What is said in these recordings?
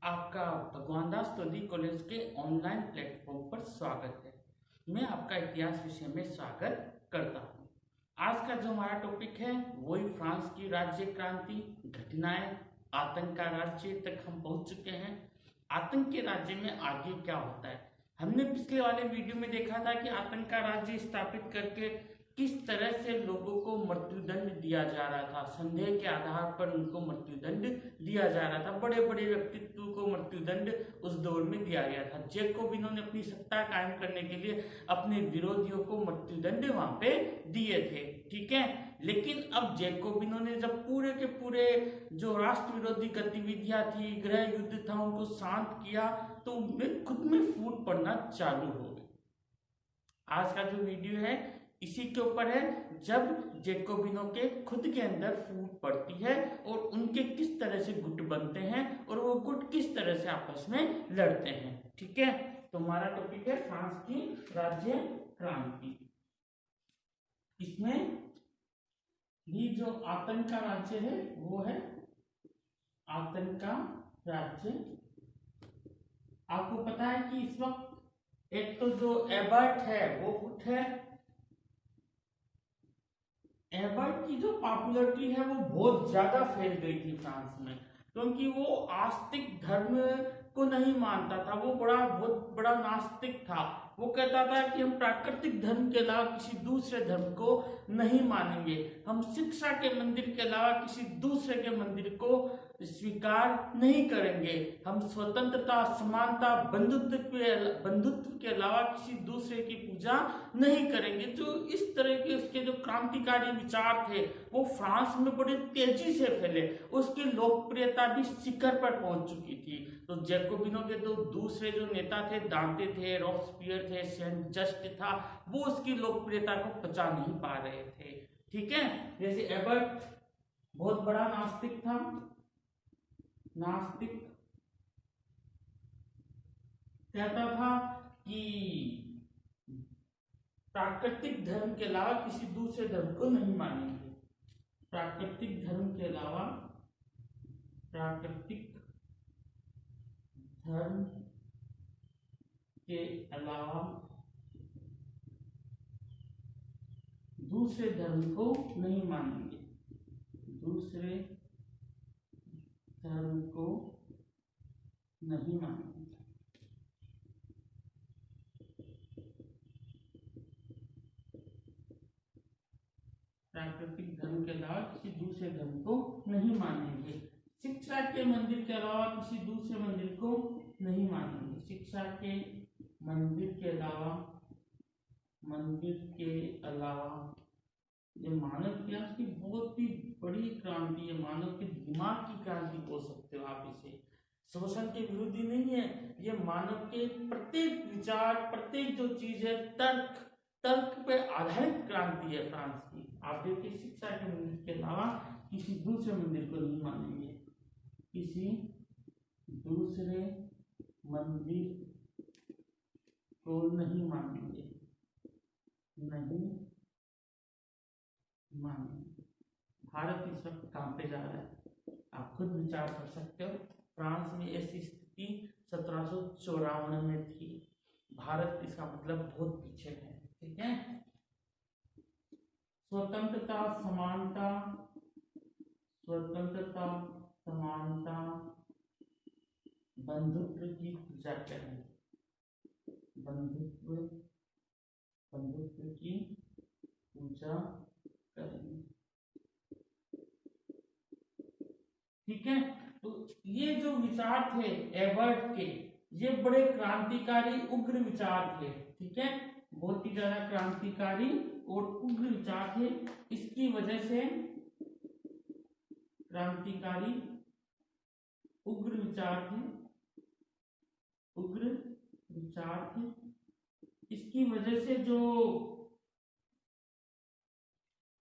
आपका भगवान दास तोदी कॉलेज के ऑनलाइन प्लेटफॉर्म पर स्वागत है। मैं आपका इतिहास विषय में स्वागत करता हूं। आज का जो हमारा टॉपिक है वही फ्रांस की राज्य क्रांति, घटनाएं, आतंक का राज्य तक हम पहुंच चुके हैं। आतंक के राज्य में आगे क्या होता है, हमने पिछले वाले वीडियो में देखा था कि आतंक का राज्य स्थापित करके किस तरह से लोगों को मृत्युदंड दिया जा रहा था। संदेह के आधार पर उनको मृत्युदंड दिया जा रहा था। बड़े बड़े व्यक्तित्व को मृत्युदंड उस दौर में दिया गया था। जैकोबिनों ने अपनी सत्ता कायम करने के लिए अपने विरोधियों को मृत्युदंड वहां पे दिए थे, ठीक है। लेकिन अब जैकोबिनों ने जब पूरे के पूरे जो राष्ट्र विरोधी गतिविधियां थी, गृह युद्ध था, उनको शांत किया तो उनमें खुद में फूट पड़ना चालू हो गई। आज का जो वीडियो है इसी के ऊपर है, जब जैकोबिनों के खुद के अंदर फूट पड़ती है और उनके किस तरह से गुट बनते हैं और वो गुट किस तरह से आपस में लड़ते हैं, ठीक है। तो हमारा टॉपिक है फ्रांस की राज्य क्रांति। इसमें भी जो आतंक का राज्य है वो है आतंक का राज्य। आपको पता है कि इस वक्त एक तो जो एबर्ट है वो गुट है। एबर्ट की जो पॉपुलैरिटी है वो बहुत ज्यादा फैल गई थी फ्रांस में, क्योंकि वो आस्तिक धर्म को नहीं मानता था। वो बहुत बड़ा नास्तिक था। वो कहता था कि हम प्राकृतिक धर्म के अलावा किसी दूसरे धर्म को नहीं मानेंगे, हम शिक्षा के मंदिर के अलावा किसी दूसरे के मंदिर को स्वीकार नहीं करेंगे, हम स्वतंत्रता, समानता, बंधुत्व के अलावा किसी दूसरे की पूजा नहीं करेंगे। जो इस तरह के उसके जो क्रांतिकारी विचार थे वो फ्रांस में बड़े तेजी से फैले। उसकी लोकप्रियता भी शिखर पर पहुंच चुकी थी। तो जैकोबिनों के जो दूसरे जो नेता थे, दांते थे, रॉब्सपियर थे, सेंट जस्ट था, वो उसकी लोकप्रियता को पचा नहीं पा रहे थे, ठीक है। जैसे एबर्ट बहुत बड़ा नास्तिक था। नास्तिक कहता था कि प्राकृतिक धर्म के अलावा किसी दूसरे धर्म को नहीं मानेंगे। प्राकृतिक धर्म के अलावा दूसरे धर्म को नहीं मानेंगे। दूसरे धर्म को नहीं मानेंगे। प्राकृतिक धर्म के अलावा किसी दूसरे धर्म को नहीं मानेंगे। शिक्षा के मंदिर के अलावा किसी दूसरे मंदिर को नहीं मानेंगे। शिक्षा के मंदिर के अलावा ये मानव इतिहास की बहुत ही बड़ी क्रांति है। मानव के दिमाग की क्रांति बोल सकते हो आप इसे। शोषण के विरोधी नहीं है, ये मानव के प्रत्येक विचार, प्रत्येक जो चीज है, तर्क पे आधारित क्रांति है फ्रांस की। आप देखिए, शिक्षा के मंदिर के अलावा किसी दूसरे मंदिर को नहीं मानेंगे। किसी दूसरे मंदिर को नहीं मानेंगे। भारत इस वक्त कहां पे जा रहा है आप खुद विचार कर सकते हो। फ्रांस में ऐसी स्थिति 1754 में थी। भारत इसका मतलब बहुत पीछे है, ठीक है। स्वतंत्रता, समानता, बंधुत्व की पूजा करें। बंधुत्व की पूजा करें, ठीक है। तो ये जो विचार थे एबर्ट के, ये बड़े क्रांतिकारी उग्र विचार थे, ठीक है। बहुत ही ज्यादा क्रांतिकारी और उग्र विचार थे। इसकी वजह से क्रांतिकारी उग्र विचार थे। इसकी वजह से जो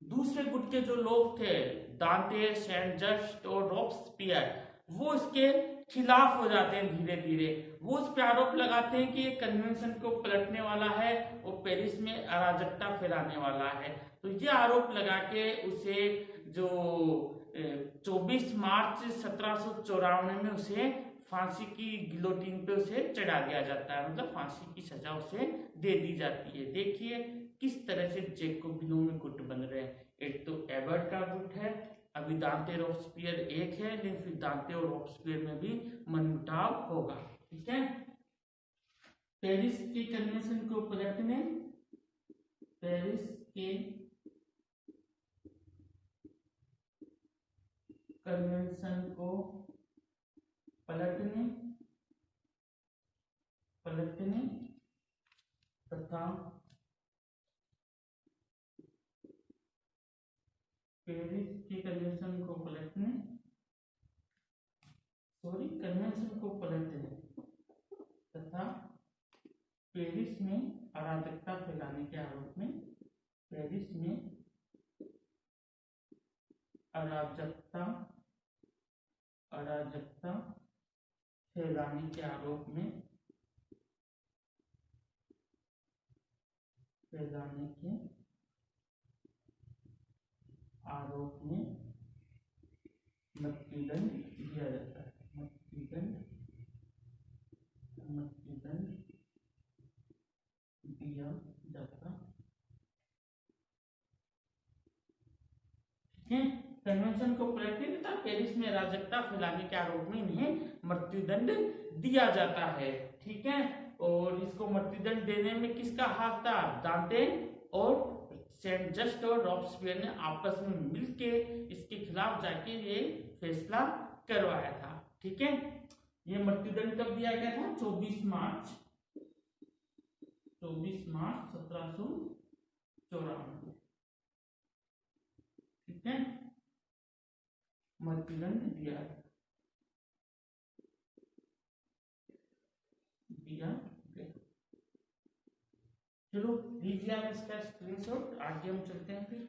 दूसरे गुट के जो लोग थे, दांते, सेंट जस्ट और रॉब्सपियर, वो इसके खिलाफ हो जाते हैं धीरे धीरे। वो उस पर आरोप लगाते हैं कि ये कन्वेंशन को पलटने वाला है और पेरिस में अराजकता फैलाने वाला है। तो ये आरोप लगा के उसे जो 24 मार्च 1754 में उसे फांसी की गिलोटिन पे उसे चढ़ा दिया जाता है, मतलब फांसी की सजा उसे दे दी जाती है। देखिए किस तरह से जैकोबिनों में गुट बन रहे हैं। एक तो एबर्ट का गुट है, अभी दांते रॉब्सपियर एक है, लेकिन फिर दांते और रॉब्सपियर में भी मनमुटाव होगा। ठीक है, पेरिस के कन्वेंशन को पलटने, पेरिस के कन्वेंशन को पलटने तथा पेरिस के कन्वेंशन को पलटने, कन्वेंशन को पलटने तथा पेरिस में अराजकता फैलाने के आरोप में, पेरिस में अराजकता फैलाने के आरोप में, मृत्युदंड दिया जाता है, मृत्युदंड दिया जाता है। कन्वेंशन को पलटने तथा पेरिस में अराजकता फैलाने के आरोप में इन्हें मृत्युदंड दिया जाता है। ठीक है, और इसको मृत्युदंड देने में किसका हाथ था? दांते और सेंट जस्ट और रॉब्सपियर ने आपस में मिलके इसके खिलाफ जाके ये फैसला करवाया था। ठीक है, ये मृत्युदंड कब दिया गया था? 24 मार्च 1794। ठीक है, मृत्युदंड दिया गया। चलो लीजिए आप इसका स्क्रीनशॉट, आगे हम चलते हैं फिर।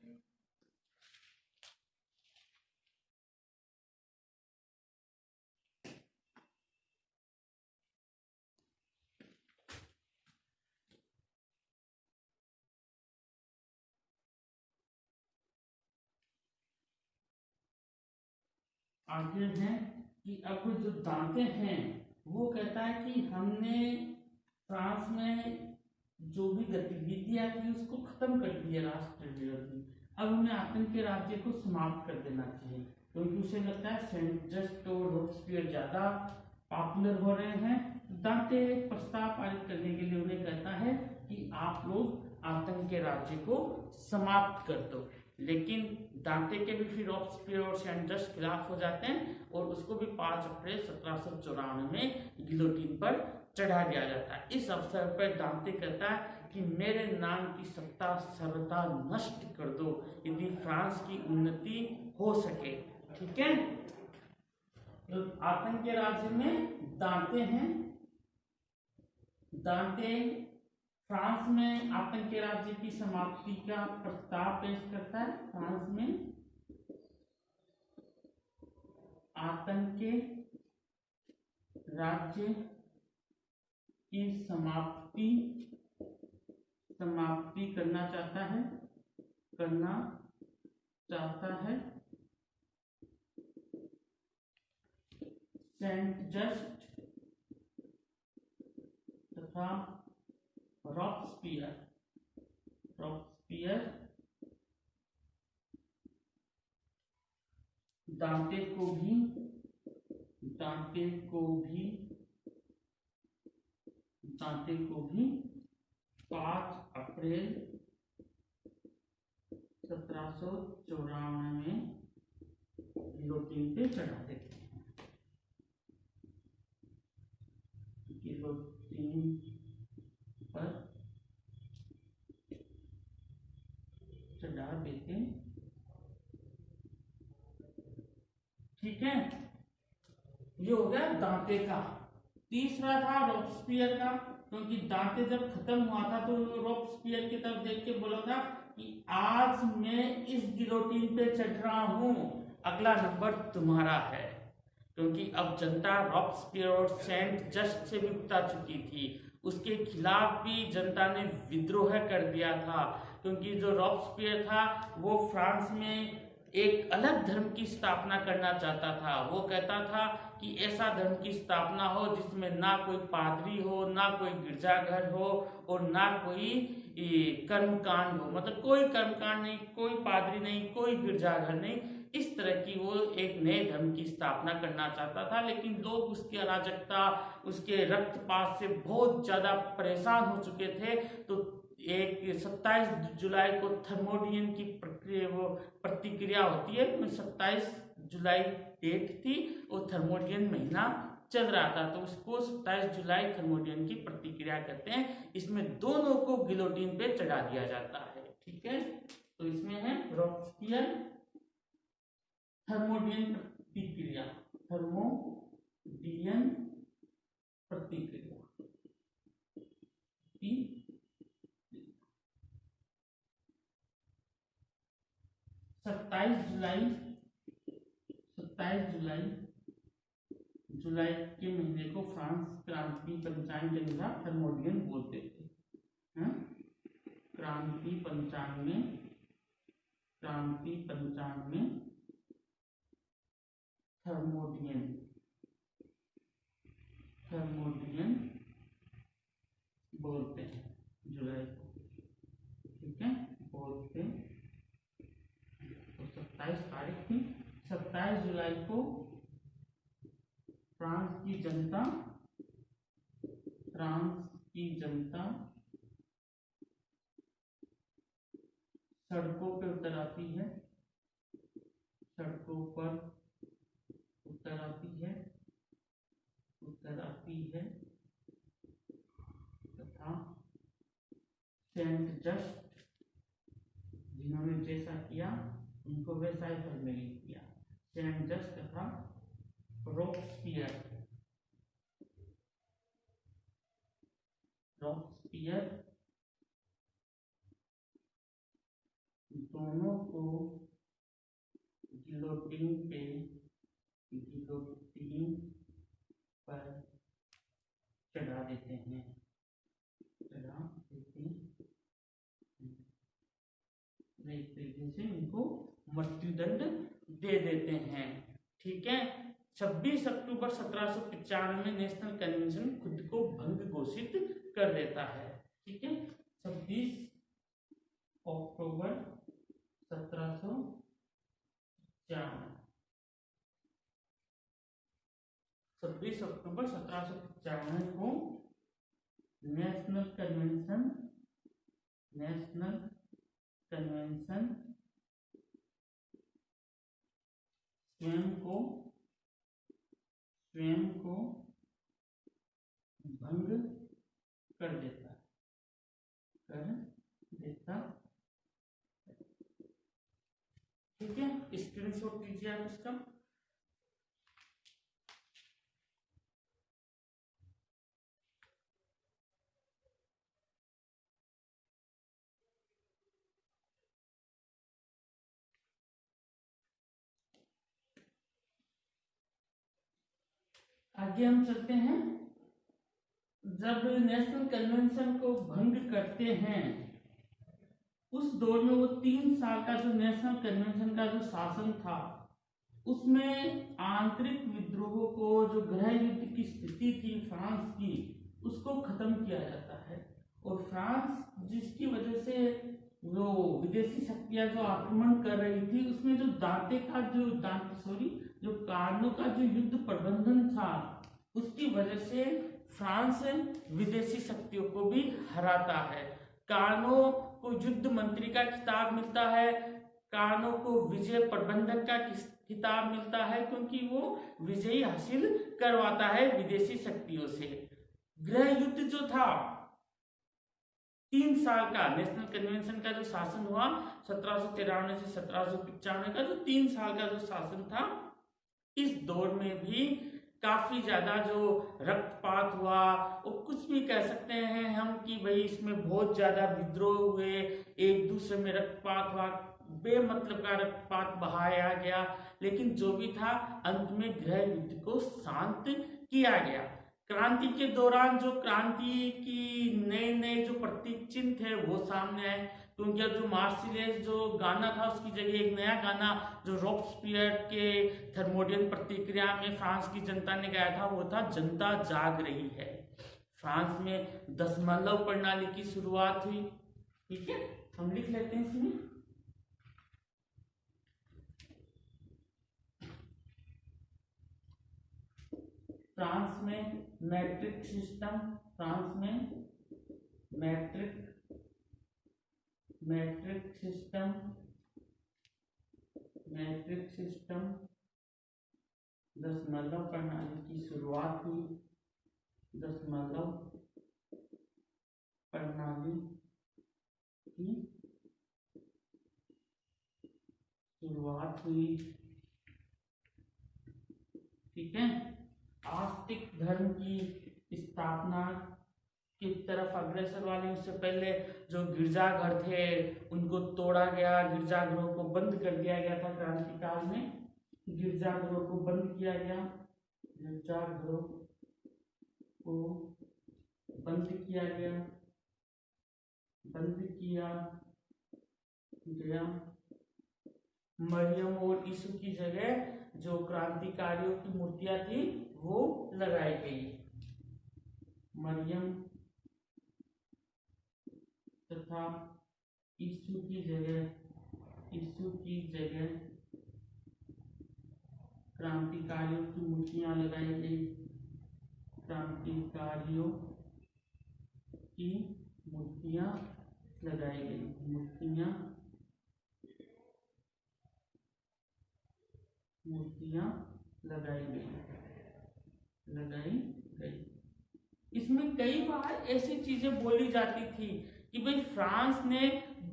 आगे है कि अब जो दांते हैं वो कहता है कि हमने फ्रांस में जो भी गतिविधियां थी उसको खत्म कर दिया राष्ट्र विरोधी, अब हमें आतंक के राज्य को समाप्त कर देना चाहिए, क्योंकि उसे लगता है सेंट जस्ट और रॉब्सपियर ज्यादा पॉपुलर हो रहे हैं। दांते प्रस्ताव पारित करने के लिए उन्हें कहता है कि आप लोग आतंक के राज्य को समाप्त कर दो, लेकिन दांते के भी फिर रॉब्सपियर और सेंट जस्ट खिलाफ हो जाते हैं और उसको भी 5 अप्रैल 1794 में गिलोटिन पर चढ़ा दिया जाता है। इस अवसर पर दांते कहता है कि मेरे नाम की सत्ता सर्वथा नष्ट कर दो यदि फ्रांस की उन्नति हो सके। ठीक है, तो आतंक के राज्य में दांते हैं, दांते फ्रांस में आतंक के राज्य की समाप्ति का प्रस्ताव पेश करता है। फ्रांस में आतंक के राज्य की समाप्ति करना चाहता है सेंट जस्ट तथा रॉब्सपियर दांते को भी 5 अप्रैल 1794 में गिलोटिन पे चढ़ा देते हैं। गिलोटिन पर चढ़ा देते हैं। ठीक है, ये हो गया दांते का। तीसरा था रॉब्सपियर का, क्योंकि दांते जब खत्म हुआ था तो रॉब्सपियर की तरफ देख के बोला था कि आज मैं इस गिलोटिन पे चढ़ रहा हूं, अगला नंबर तुम्हारा है, क्योंकि अब जनता रॉब्सपियर और सेंट जस्ट से भी उकता चुकी थी। उसके खिलाफ भी जनता ने विद्रोह कर दिया था, क्योंकि जो रॉब्सपियर था वो फ्रांस में एक अलग धर्म की स्थापना करना चाहता था। वो कहता था कि ऐसा धर्म की स्थापना हो जिसमें ना कोई पादरी हो, ना कोई गिरजाघर हो और ना कोई कर्मकांड हो, मतलब कोई कर्मकांड नहीं, कोई पादरी नहीं, कोई गिरजाघर नहीं। इस तरह की वो एक नए धर्म की स्थापना करना चाहता था, लेकिन लोग उसकी अराजकता, उसके रक्तपात से बहुत ज्यादा परेशान हो चुके थे। तो एक 27 जुलाई को थर्मोडियन की प्रक्रिया, वो प्रतिक्रिया होती है, 27 जुलाई डेट थी और थर्मोडियन महीना चल रहा था, तो उसको 27 जुलाई थर्मोडियन की प्रतिक्रिया कहते हैं। इसमें दोनों को गिलोटिन पे चढ़ा दिया जाता है। ठीक है, तो इसमें है रॉबस्पियर थर्मोडियन प्रतिक्रिया, थर्मोडियन प्रतिक्रिया 27 जुलाई के महीने को फ्रांस क्रांति पंचांग के अनुसार थर्मोडियन बोलते थे। क्रांति पंचांग में थर्मोडियन बोलते हैं जुलाई को। ठीक है, बोलते। तो 27 तारीख थी, 27 जुलाई को फ्रांस की जनता सड़कों पे उतर आती है, सड़कों पर उतर आती है तथा सेंट जस्ट, जिन्होंने जैसा किया उनको वैसा ही फल मिल किया। सेंट जस्ट तथा रॉबस्पियर दोनों को गिलोटिन पर चढ़ा देते हैं, एक तरीके से उनको मृत्युदंड दे देते हैं। ठीक है, 26 अक्टूबर 1795 में नेशनल कन्वेंशन खुद को भंग घोषित कर देता है। ठीक है, 26 अक्टूबर 1795 को नेशनल कन्वेंशन स्वयं को भंग कर देता ठीक है, स्क्रीनशॉट लीजिए आप इसका। आगे हम चलते हैं। जब नेशनल कन्वेंशन को भंग करते हैं, उस दौर में वो 3 साल का जो नेशनल कन्वेंशन का जो शासन था, उसमें आंतरिक विद्रोहों को, जो गृह युद्ध की स्थिति थी फ्रांस की, उसको खत्म किया जाता है। और फ्रांस जिसकी वजह से जो विदेशी शक्तियां जो आक्रमण कर रही थी, उसमें जो जो कार्नो का जो युद्ध प्रबंधन था, उसकी वजह से फ्रांस विदेशी शक्तियों को भी हराता है। कार्नो को युद्ध मंत्री का खिताब मिलता है, कार्नो को विजय प्रबंधक का खिताब मिलता है, क्योंकि वो विजय हासिल करवाता है विदेशी शक्तियों से। गृह युद्ध जो था 3 साल का, नेशनल कन्वेंशन का जो शासन हुआ 1793 से 1795 का, जो 3 साल का जो शासन था, इस दौर में भी काफी ज्यादा जो रक्तपात हुआ, और कुछ भी कह सकते हैं हम कि भाई इसमें बहुत ज्यादा विद्रोह हुए, एक दूसरे में रक्तपात हुआ, बेमतलब का रक्तपात बहाया गया। लेकिन जो भी था, अंत में गृह युद्ध को शांत किया गया। क्रांति के दौरान जो क्रांति की नए नए जो प्रतीक चिन्ह थे वो सामने आए, क्योंकि अब जो मार्सिलेस जो गाना था उसकी जगह एक नया गाना जो रॉबस्पियर के थर्मोडियन प्रतिक्रिया में फ्रांस की जनता ने गाया था वो था जनता जाग रही है। फ्रांस में दशमलव प्रणाली की शुरुआत हुई। ठीक है, हम लिख लेते हैं इसमें फ्रांस में मैट्रिक सिस्टम, फ्रांस में मैट्रिक सिस्टम दशमलव प्रणाली की शुरुआत हुई, दशमलव प्रणाली की शुरुआत हुई। ठीक है, आस्तिक धर्म की स्थापना की तरफ अग्रसर वाले, उससे पहले जो गिरजाघर थे उनको तोड़ा गया, गिरजाघरों को बंद कर दिया गया था क्रांति काल में, गिरजाघरों को बंद किया गया, गिरजाघरों को बंद किया गया, मरियम और यीशु की जगह जो क्रांतिकारियों की मूर्तियां थी वो लगाई गई, मरियम तथा यीशु की जगह क्रांतिकारियों की मूर्तियां लगाई गई, क्रांतिकारियों की मूर्तियां लगाई गई, मूर्तियां लगाई गई। इसमें कई बार ऐसी चीजें बोली जाती थी कि भाई फ्रांस ने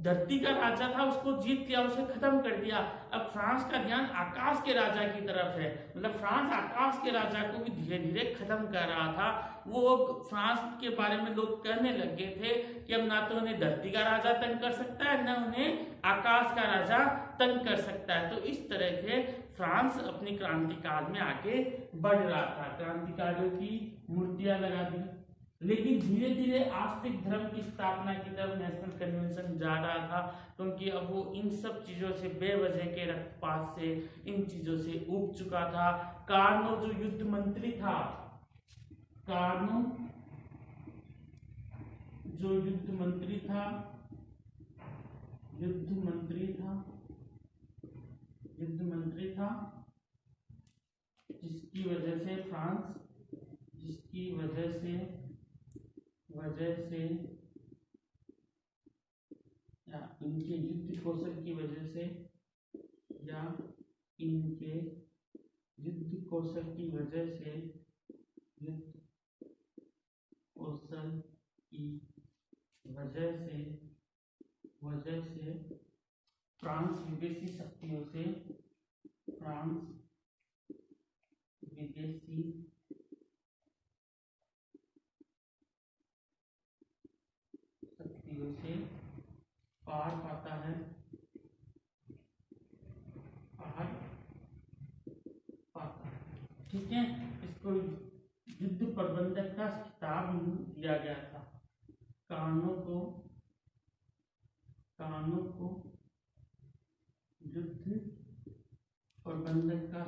धरती का राजा था उसको जीत लिया, उसे खत्म कर दिया, अब फ्रांस का ध्यान आकाश के राजा की तरफ है, मतलब फ्रांस आकाश के राजा को भी धीरे धीरे खत्म कर रहा था। वो फ्रांस के बारे में लोग कहने लगे थे कि अब ना तो उन्हें धरती का राजा तंग कर सकता है, ना उन्हें आकाश का राजा तंग कर सकता है। तो इस तरह से फ्रांस अपनी क्रांति काल में आगे बढ़ रहा था, क्रांतिकारियों की मूर्तियां लगा दी, लेकिन धीरे धीरे आस्तिक धर्म की स्थापना की तरफ नेशनल कन्वेंशन जा रहा था, क्योंकि अब वो इन सब चीजों से बेवजह के रक्तपात से इन चीजों से उब चुका था। कार्नो जो युद्ध मंत्री था, कार्नो जो युद्ध मंत्री था जिसकी वजह से फ्रांस, या इनके युद्ध कौशल की वजह से, फ्रांस विदेशी शक्तियों से पार पाता है, ठीक है। इसको युद्ध प्रबंधक का खिताब दिया गया था, कार्नो को युद्ध प्रबंधक का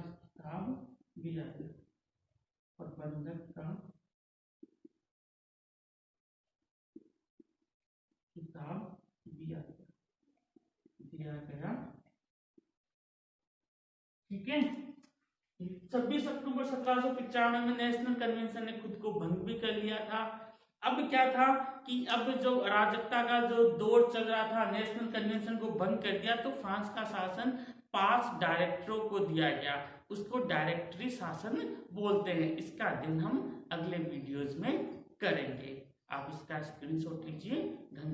खिताब दिया गया, ठीक है। 26 अक्टूबर 1795 में नेशनल कन्वेंशन ने खुद को भंग भी कर लिया था। अब क्या था कि अब जो अराजकता का जो दौर चल रहा था, नेशनल कन्वेंशन को भंग कर दिया तो फ्रांस का शासन 5 डायरेक्टरों को दिया गया, उसको डायरेक्टरी शासन बोलते हैं। इसका अध्ययन हम अगले वीडियोज में करेंगे। आप इसका स्क्रीनशॉट लीजिए। धन्यवाद।